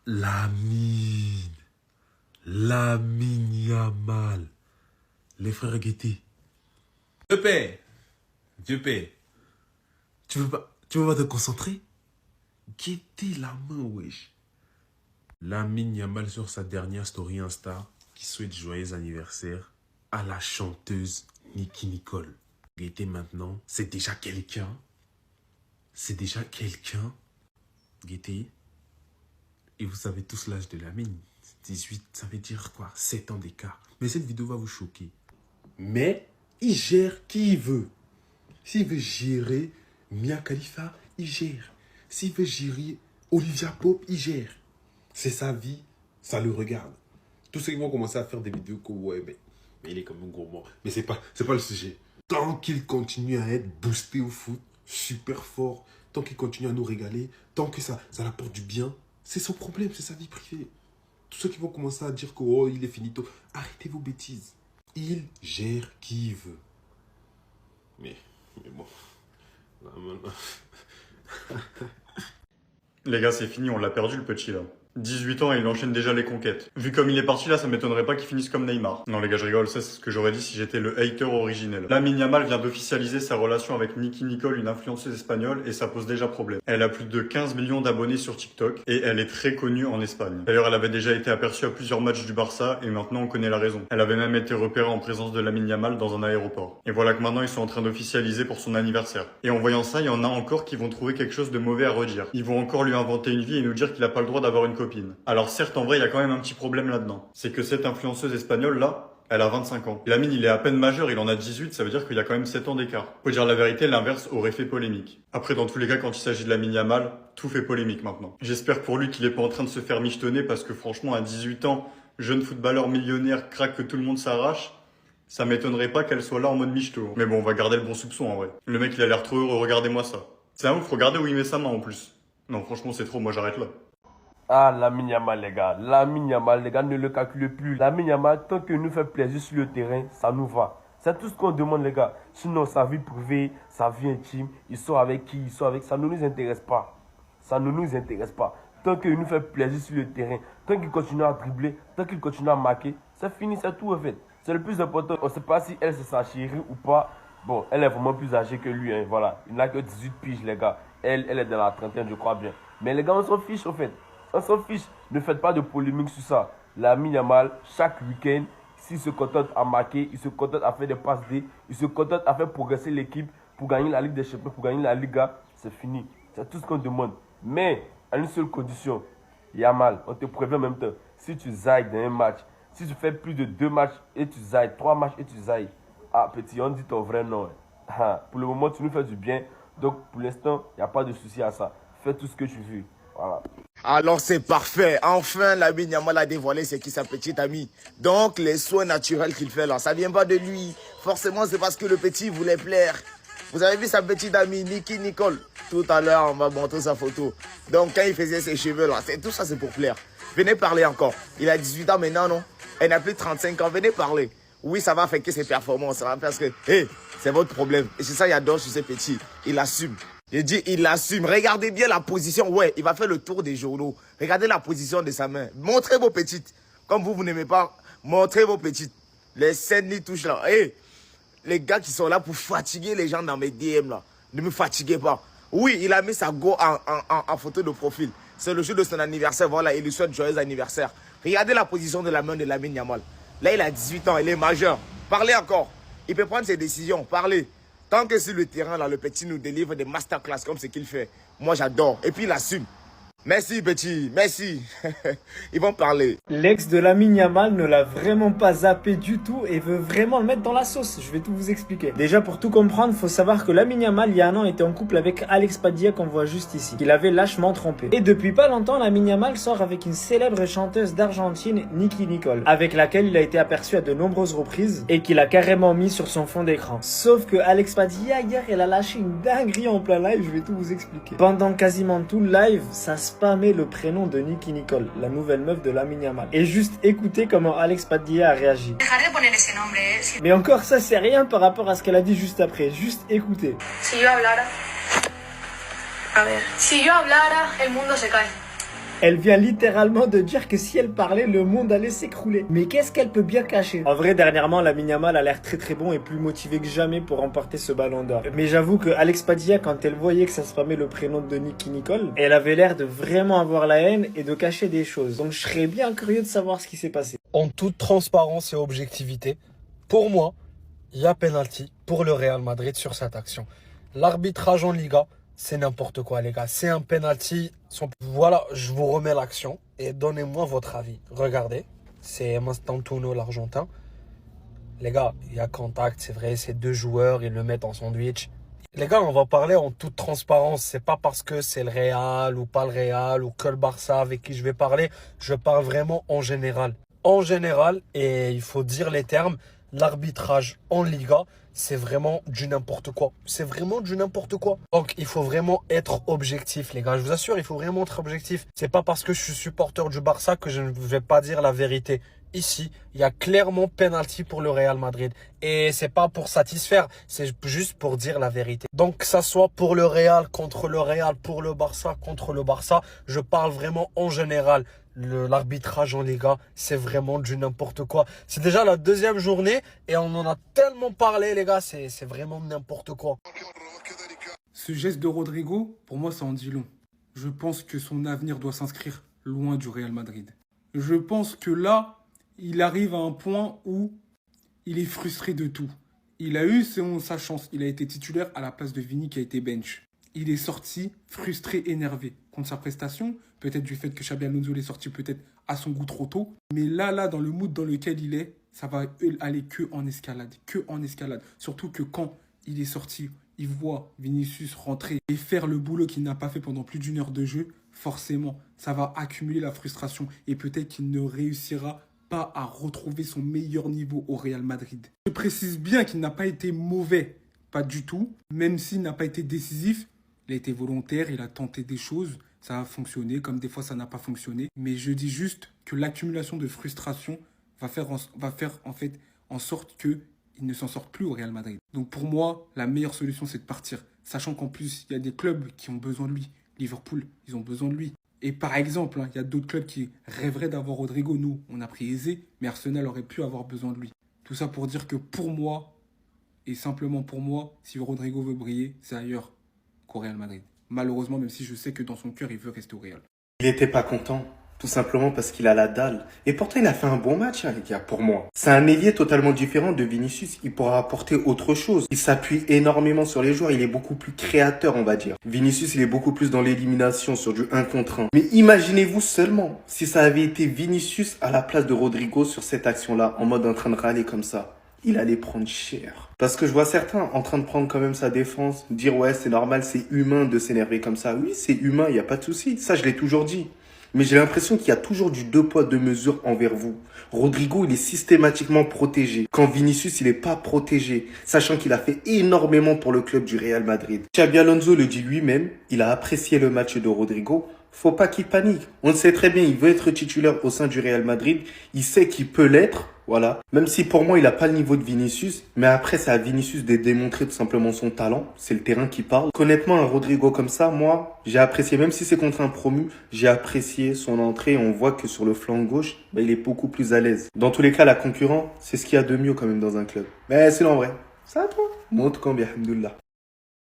Lamine. Lamine Yamal. Les frères Guetté. Dieu paie. Dieu paie. Tu veux pas te concentrer? Guetté la main, wesh. Lamine Yamal sur sa dernière story Insta qui souhaite joyeux anniversaire à la chanteuse Nicki Nicole. Guetté maintenant, c'est déjà quelqu'un. C'est déjà quelqu'un. Guetté. Et vous savez tous l'âge de Lamine. 18, ça veut dire quoi? 7 ans d'écart. Mais cette vidéo va vous choquer. Mais il gère qui il veut. S'il veut gérer Mia Khalifa, il gère. S'il veut gérer Olivia Pope, il gère. C'est sa vie, ça le regarde. Tous ceux qui vont commencer à faire des vidéos que ouais, mais il est comme un gros mort. Mais c'est pas le sujet. Tant qu'il continue à être boosté au foot, super fort, tant qu'il continue à nous régaler, tant que ça apporte du bien, c'est son problème, c'est sa vie privée. Tous ceux qui vont commencer à dire que oh, il est finito, arrêtez vos bêtises. Il gère qui il veut. Mais bon. Là, maintenant. Les gars, c'est fini, on l'a perdu le petit là. 18 ans et il enchaîne déjà les conquêtes. Vu comme il est parti là, ça m'étonnerait pas qu'il finisse comme Neymar. Non les gars, je rigole, ça c'est ce que j'aurais dit si j'étais le hater originel. Lamine Yamal vient d'officialiser sa relation avec Nicki Nicole, une influenceuse espagnole, et ça pose déjà problème. Elle a plus de 15 millions d'abonnés sur TikTok et elle est très connue en Espagne. D'ailleurs, elle avait déjà été aperçue à plusieurs matchs du Barça et maintenant on connaît la raison. Elle avait même été repérée en présence de Lamine Yamal dans un aéroport. Et voilà que maintenant ils sont en train d'officialiser pour son anniversaire. Et en voyant ça, il y en a encore qui vont trouver quelque chose de mauvais à redire. Ils vont encore lui inventer une vie et nous dire qu'il a pas le droit d'avoir une copine. Alors certes, en vrai, il y a quand même un petit problème là-dedans. C'est que cette influenceuse espagnole là, elle a 25 ans. Lamine, il est à peine majeur, il en a 18, ça veut dire qu'il y a quand même 7 ans d'écart. Faut dire la vérité, l'inverse aurait fait polémique. Après, dans tous les cas, quand il s'agit de Lamine Yamal, tout fait polémique maintenant. J'espère pour lui qu'il est pas en train de se faire michetonner parce que franchement, à 18 ans, jeune footballeur millionnaire, crack que tout le monde s'arrache, ça m'étonnerait pas qu'elle soit là en mode michto. Mais bon, on va garder le bon soupçon en vrai. Le mec, il a l'air trop heureux, regardez-moi ça. C'est un ouf, regardez où il met sa main en plus. Non, franchement, c'est trop, moi j'arrête là. Ah, Lamine Yamal, les gars. Lamine Yamal, les gars, ne le calculez plus. Lamine Yamal, tant qu'il nous fait plaisir sur le terrain, ça nous va. C'est tout ce qu'on demande, les gars. Sinon, sa vie privée, sa vie intime, il sort avec qui, il sort avec... Ça ne nous intéresse pas. Ça ne nous intéresse pas. Tant qu'il nous fait plaisir sur le terrain, tant qu'il continue à dribbler, tant qu'il continue à marquer, c'est fini, c'est tout, en fait. C'est le plus important. On ne sait pas si elle, c'est sa chérie ou pas. Bon, elle est vraiment plus âgée que lui, hein, voilà. Il n'a que 18 piges, les gars. Elle est dans la trentaine, je crois bien. Mais les gars, on s'en fiche, en fait. On s'en fiche. Ne faites pas de polémique sur ça. Lamine Yamal, chaque week-end, s'il se contente à marquer, il se contente à faire des passes D, il se contente à faire progresser l'équipe pour gagner la Ligue des Champions, pour gagner la Liga, c'est fini. C'est tout ce qu'on demande. Mais, à une seule condition, Yamal, on te prévient en même temps, si tu zailles dans un match, si tu fais plus de 2 matchs et tu zailles, 3 matchs et tu zailles, ah petit, on dit ton vrai nom. Ah, pour le moment, tu nous fais du bien. Donc, pour l'instant, il n'y a pas de souci à ça. Fais tout ce que tu veux. Voilà. Alors c'est parfait. Enfin, Lamine Yamal a dévoilé c'est qui sa petite amie. Donc les soins naturels qu'il fait là, ça vient pas de lui. Forcément, c'est parce que le petit voulait plaire. Vous avez vu sa petite amie Nicki Nicole? Tout à l'heure, on va montrer sa photo. Donc quand il faisait ses cheveux là, tout ça c'est pour plaire. Venez parler encore. Il a 18 ans maintenant, non? Elle n'a plus 35 ans. Venez parler. Oui, ça va affecter ses performances. Ça va parce que, hey, c'est votre problème. Et c'est ça, il adore sur ces petits. Il assume. Il dit, il assume. Regardez bien la position. Ouais, il va faire le tour des journaux. Regardez la position de sa main. Montrez vos petites. Comme vous n'aimez pas, montrez vos petites. Les scènes, les touches là. Hey, les gars qui sont là pour fatiguer les gens dans mes DM là. Ne me fatiguez pas. Oui, il a mis sa go en photo de profil. C'est le jour de son anniversaire. Voilà, il lui souhaite joyeux anniversaire. Regardez la position de la main de Lamine Yamal. Là, il a 18 ans, il est majeur. Parlez encore. Il peut prendre ses décisions. Parlez. Tant que sur le terrain, là, le petit nous délivre des masterclass comme ce qu'il fait. Moi, j'adore. Et puis, il assume. Merci, petit. Merci. Ils vont parler. L'ex de Lamine Yamal ne l'a vraiment pas zappé du tout et veut vraiment le mettre dans la sauce. Je vais tout vous expliquer. Déjà, pour tout comprendre, il faut savoir que Lamine Yamal, il y a un an, était en couple avec Alex Padilla qu'on voit juste ici. Il avait lâchement trompé. Et depuis pas longtemps, Lamine Yamal sort avec une célèbre chanteuse d'Argentine, Nicki Nicole, avec laquelle il a été aperçu à de nombreuses reprises et qu'il a carrément mis sur son fond d'écran. Sauf que Alex Padilla, hier, elle a lâché une dinguerie en plein live. Je vais tout vous expliquer. Pendant quasiment tout le live, ça spammé le prénom de Nicki Nicole, la nouvelle meuf de Lamine Yamal. Et juste écoutez comment Alex Padilla a réagi. Mais encore ça c'est rien par rapport à ce qu'elle a dit juste après. Juste écoutez. Si yo hablara, a ver, si yo hablara, el mundo se cae. Elle vient littéralement de dire que si elle parlait, le monde allait s'écrouler. Mais qu'est-ce qu'elle peut bien cacher? En vrai, dernièrement, Lamine Yamal a l'air très bon et plus motivé que jamais pour remporter ce ballon d'or. Mais j'avoue que Alex Padilla, quand elle voyait que ça spammait le prénom de Nicky Nicole, elle avait l'air de vraiment avoir la haine et de cacher des choses. Donc je serais bien curieux de savoir ce qui s'est passé. En toute transparence et objectivité, pour moi, il y a penalty pour le Real Madrid sur cette action. L'arbitrage en Liga, c'est n'importe quoi, les gars. C'est un penalty. Voilà, je vous remets l'action et donnez-moi votre avis. Regardez, c'est Mastantuono, l'Argentin. Les gars, il y a contact, c'est vrai, c'est deux joueurs, ils le mettent en sandwich. Les gars, on va parler en toute transparence. C'est pas parce que c'est le Real ou pas le Real ou que le Barça avec qui je vais parler. Je parle vraiment en général. En général, et il faut dire les termes, l'arbitrage en Liga, c'est vraiment du n'importe quoi. C'est vraiment du n'importe quoi. Donc, il faut vraiment être objectif, les gars. Je vous assure, il faut vraiment être objectif. C'est pas parce que je suis supporter du Barça que je ne vais pas dire la vérité. Ici, il y a clairement penalty pour le Real Madrid. Et c'est pas pour satisfaire, c'est juste pour dire la vérité. Donc, que ça soit pour le Real, contre le Real, pour le Barça, contre le Barça, je parle vraiment en général. L'arbitrage en Liga, c'est vraiment du n'importe quoi. C'est déjà la deuxième journée et on en a tellement parlé, les gars, c'est vraiment n'importe quoi. Ce geste de Rodrigo, pour moi, ça en dit long. Je pense que son avenir doit s'inscrire loin du Real Madrid. Je pense que là, il arrive à un point où il est frustré de tout. Il a eu sa chance. Il a été titulaire à la place de Vini qui a été bench. Il est sorti frustré, énervé contre sa prestation. Peut-être du fait que Xabi Alonso l'est sorti peut-être à son goût trop tôt. Mais là, dans le mood dans lequel il est, ça va aller que en escalade. Que en escalade. Surtout que quand il est sorti, il voit Vinicius rentrer et faire le boulot qu'il n'a pas fait pendant plus d'une heure de jeu. Forcément, ça va accumuler la frustration. Et peut-être qu'il ne réussira pas à retrouver son meilleur niveau au Real Madrid. Je précise bien qu'il n'a pas été mauvais. Pas du tout. Même s'il n'a pas été décisif, il a été volontaire, il a tenté des choses. Ça a fonctionné, comme des fois ça n'a pas fonctionné. Mais je dis juste que l'accumulation de frustration va faire en fait en sorte qu'il ne s'en sorte plus au Real Madrid. Donc pour moi, la meilleure solution, c'est de partir. Sachant qu'en plus, il y a des clubs qui ont besoin de lui. Liverpool, ils ont besoin de lui. Et par exemple, il y a d'autres clubs qui rêveraient d'avoir Rodrigo. Nous, on a pris Eze, mais Arsenal aurait pu avoir besoin de lui. Tout ça pour dire que pour moi, et simplement pour moi, si Rodrigo veut briller, c'est ailleurs qu'au Real Madrid. Malheureusement, même si je sais que dans son cœur, il veut rester au Real. Il était pas content, tout simplement parce qu'il a la dalle. Et pourtant, il a fait un bon match, hein, les gars, pour moi. C'est un ailier totalement différent de Vinicius. Il pourra apporter autre chose. Il s'appuie énormément sur les joueurs. Il est beaucoup plus créateur, on va dire. Vinicius, il est beaucoup plus dans l'élimination, sur du 1 contre 1. Mais imaginez-vous seulement si ça avait été Vinicius à la place de Rodrigo sur cette action-là, en mode en train de râler comme ça. Il allait prendre cher. Parce que je vois certains en train de prendre quand même sa défense, dire ouais, c'est normal, c'est humain de s'énerver comme ça. Oui, c'est humain, il n'y a pas de souci. Ça, je l'ai toujours dit. Mais j'ai l'impression qu'il y a toujours du 2 poids 2 mesures envers vous. Rodrigo, il est systématiquement protégé. Quand Vinicius, il n'est pas protégé, sachant qu'il a fait énormément pour le club du Real Madrid. Xabi Alonso le dit lui-même, il a apprécié le match de Rodrigo. Faut pas qu'il panique. On le sait très bien, il veut être titulaire au sein du Real Madrid. Il sait qu'il peut l'être. Voilà. Même si pour moi, il n'a pas le niveau de Vinicius. Mais après, c'est à Vinicius de démontrer tout simplement son talent. C'est le terrain qui parle. Honnêtement, un Rodrigo comme ça, moi, j'ai apprécié. Même si c'est contre un promu, j'ai apprécié son entrée. On voit que sur le flanc gauche, il est beaucoup plus à l'aise. Dans tous les cas, la concurrence, c'est ce qu'il y a de mieux quand même dans un club. Mais c'est en vrai. Ça à toi. Monte quand bien, alhamdoulilah.